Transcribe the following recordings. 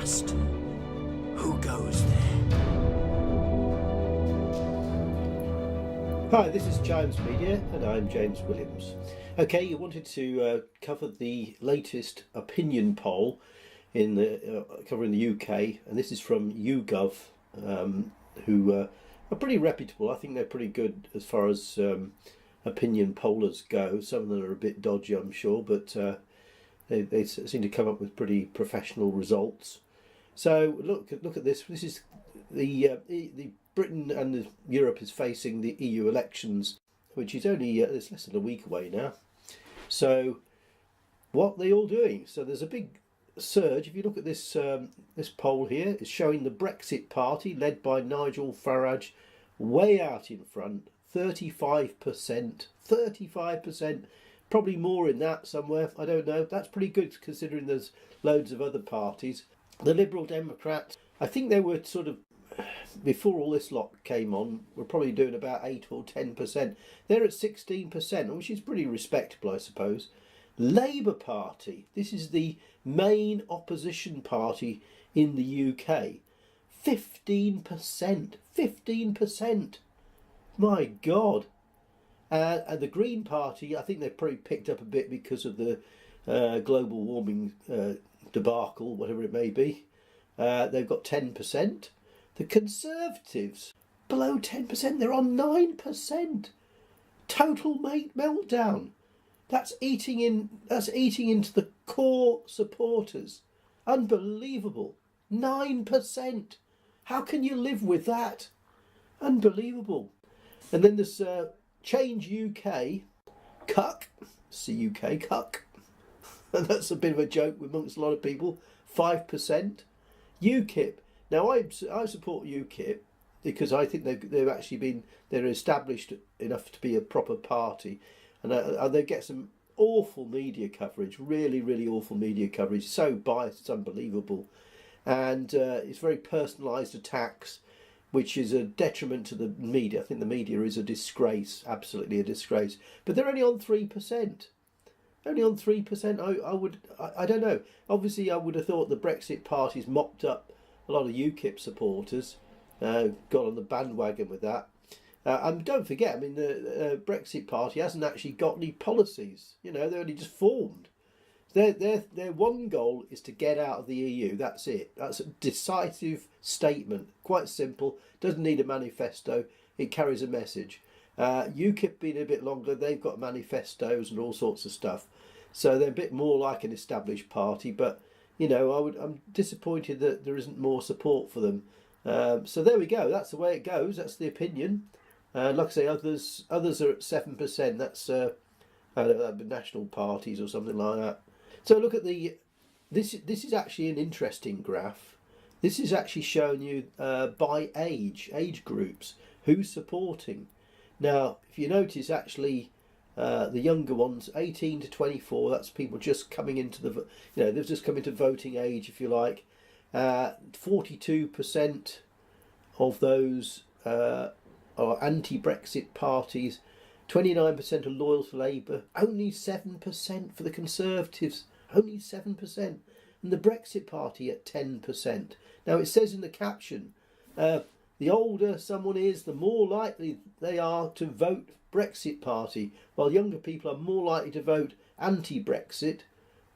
trust. Who goes there? Hi, this is Chimes Media and I'm James Williams. Okay, you wanted to cover the latest opinion poll in the covering the UK, and this is from YouGov, who are pretty reputable. I think they're pretty good as far as opinion pollers go. Some of them are a bit dodgy, I'm sure, but they seem to come up with pretty professional results. So look at this. This is the Britain and Europe is facing the EU elections, which is only it's less than a week away now. So what are they all doing? So there's a big surge. If you look at this this poll here, it's showing the Brexit party led by Nigel Farage way out in front, 35%, 35%, probably more in that somewhere, I don't know. That's pretty good considering there's loads of other parties. The Liberal Democrats, I think they were sort of, before all this lot came on, we're probably doing about 8 or 10%. They're at 16%, which is pretty respectable, I suppose. Labour Party, this is the main opposition party in the UK. 15%, 15%. My God. And the Green Party, I think they've probably picked up a bit because of the global warming debacle, whatever it may be. They've got 10%. The Conservatives, below 10%, they're on 9%. Total meltdown. That's eating into the core supporters. Unbelievable. 9%. How can you live with that? Unbelievable. And then there's Change UK, cuck, C-U-K, cuck. And that's a bit of a joke amongst a lot of people. 5%. UKIP. Now I support UKIP because I think they're established enough to be a proper party, and they get some awful media coverage, really awful media coverage, so biased it's unbelievable, and it's very personalised attacks, which is a detriment to the media. I think the media is a disgrace, absolutely a disgrace. But they're only on 3%. Only on 3%. I don't know. Obviously, I would have thought the Brexit party's mopped up a lot of UKIP supporters, got on the bandwagon with that. And don't forget, I mean, the Brexit party hasn't actually got any policies. You know, they're only just formed. Their one goal is to get out of the EU. That's it. That's a decisive statement. Quite simple. Doesn't need a manifesto. It carries a message. UKIP being a bit longer, they've got manifestos and all sorts of stuff. So they're a bit more like an established party. But, you know, I'm disappointed that there isn't more support for them. So there we go. That's the way it goes. That's the opinion. Like I say, others are at 7%. That's national parties or something like that. So look at this is actually an interesting graph. This is actually showing you by age groups, who's supporting. Now, if you notice, actually, the younger ones, 18 to 24, that's people just coming into they've just come into voting age, if you like. 42% of those are anti-Brexit parties. 29% are loyal to Labour. Only 7% for the Conservatives. Only 7%. And the Brexit party at 10%. Now, it says in the caption, the older someone is, the more likely they are to vote Brexit party, while younger people are more likely to vote anti-Brexit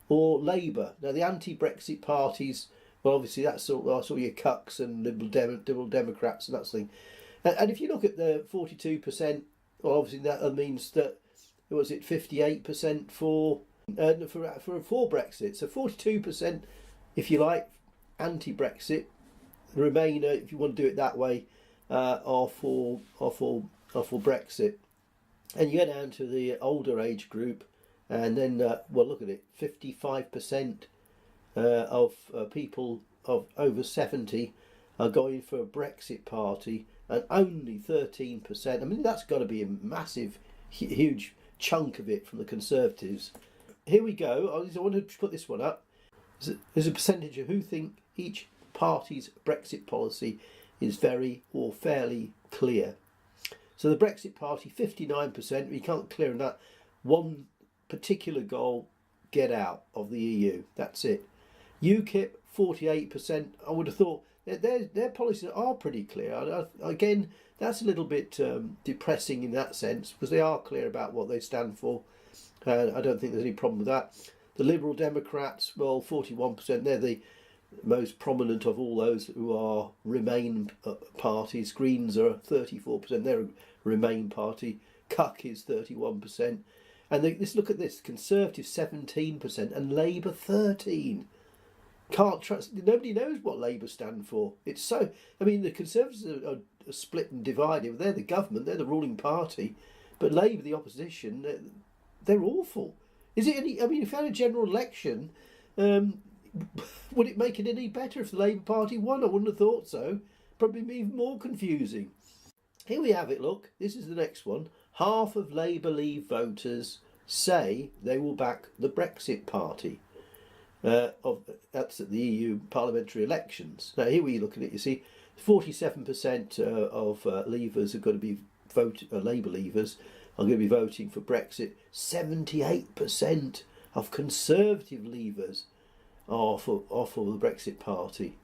or Labour. Now, the anti-Brexit parties, well, obviously that's all your cucks and Liberal Democrats and that sort of thing. And if you look at the 42%, well, obviously that means that, was it 58% for Brexit? So 42%, if you like, anti-Brexit. The remainder, if you want to do it that way, are for Brexit. And you go down to the older age group, and then well, look at it, 55% of people of over 70 are going for a Brexit party, and only 13%. I mean, that's got to be a massive, huge chunk of it from the Conservatives. Here we go. I want to put this one up. There's a percentage of who think each party's Brexit policy is very or fairly clear. So the Brexit party, 59%. We can't clear on that. One particular goal: get out of the EU. That's it. UKIP 48%. I would have thought their policies are pretty clear. Again, that's a little bit depressing in that sense, because they are clear about what they stand for. I don't think there's any problem with that. The Liberal Democrats, well, 41%. They're the most prominent of all those who are Remain parties. Greens are 34%. They're a Remain party. Cuck is 31%. And look at this: Conservative 17% and Labour 13%. Can't trust. Nobody knows what Labour stand for. It's so. I mean, the Conservatives are split and divided. They're the government. They're the ruling party. But Labour, the opposition, they're awful. Is it any? I mean, if you had a general election, would it make it any better if the Labour Party won? I wouldn't have thought so. Probably be even more confusing. Here we have it. Look, this is the next one. Half of Labour Leave voters say they will back the Brexit Party. That's at the EU parliamentary elections. Now here we look at it, you see 47% of leavers are going to be Labour leavers are going to be voting for Brexit. 78% of Conservative leavers are for the Brexit Party.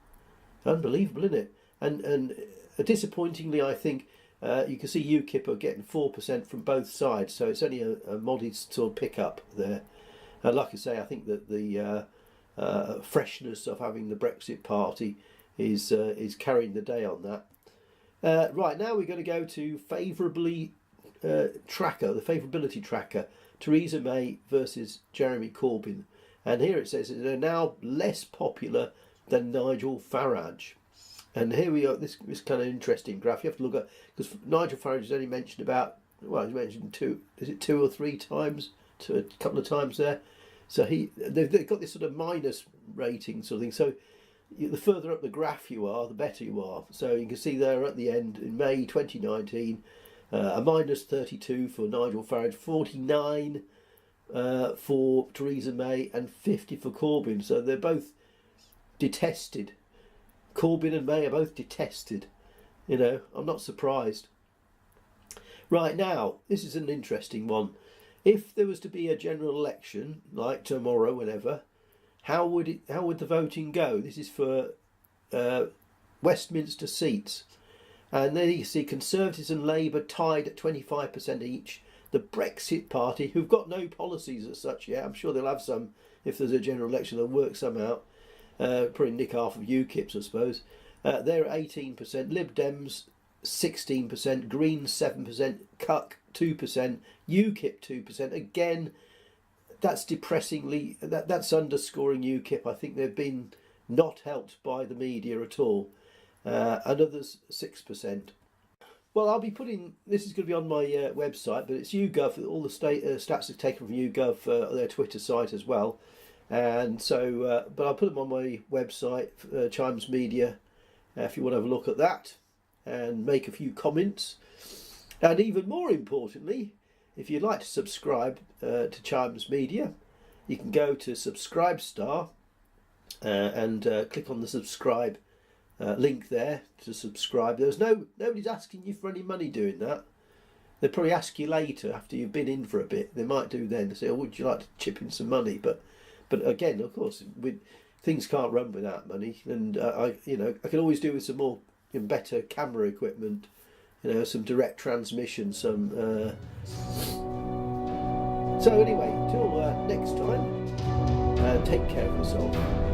Unbelievable, isn't it? And disappointingly, I think you can see UKIP are getting 4% from both sides, so it's only a modest sort of pick-up there. Like I say, I think that the freshness of having the Brexit Party is carrying the day on that. Right, now we're going to go to the favourability tracker, Theresa May versus Jeremy Corbyn. And here it says they're now less popular than Nigel Farage. And here we are, this kind of interesting graph. You have to look at, because Nigel Farage is only mentioned about, well, he's mentioned two or three times, a couple of times there. So they've got this sort of minus rating sort of thing. So the further up the graph you are, the better you are. So you can see there at the end, in May 2019, a minus 32 for Nigel Farage, 49 for Theresa May, and 50 for Corbyn. So they're both detested. Corbyn and May are both detested. You know, I'm not surprised. Right, now, this is an interesting one. If there was to be a general election, like tomorrow, whenever, how would the voting go? This is for Westminster seats. And then you see Conservatives and Labour tied at 25% each. The Brexit Party, who've got no policies as such yet, I'm sure they'll have some if there's a general election, they'll work some out. Probably nick half of UKIP's, I suppose. They're at 18%. Lib Dems 16%. Greens 7%. Cuck 2%. UKIP 2%. Again, that's depressingly. That's underscoring UKIP. I think they've been not helped by the media at all. And others 6%. Well, I'll be putting, this is going to be on my website, but it's YouGov. All the stats are taken from YouGov, their Twitter site as well. And so, but I'll put them on my website, Chimes Media, if you want to have a look at that and make a few comments. And even more importantly, if you'd like to subscribe to Chimes Media, you can go to Subscribestar and click on the subscribe link there to subscribe. Nobody's asking you for any money doing that. They'll probably ask you later after you've been in for a bit. They might do then. They say, "Oh, would you like to chip in some money?" But again, of course, things can't run without money, and I can always do with some more better camera equipment, some direct transmission, some. So anyway, till next time, take care of yourself.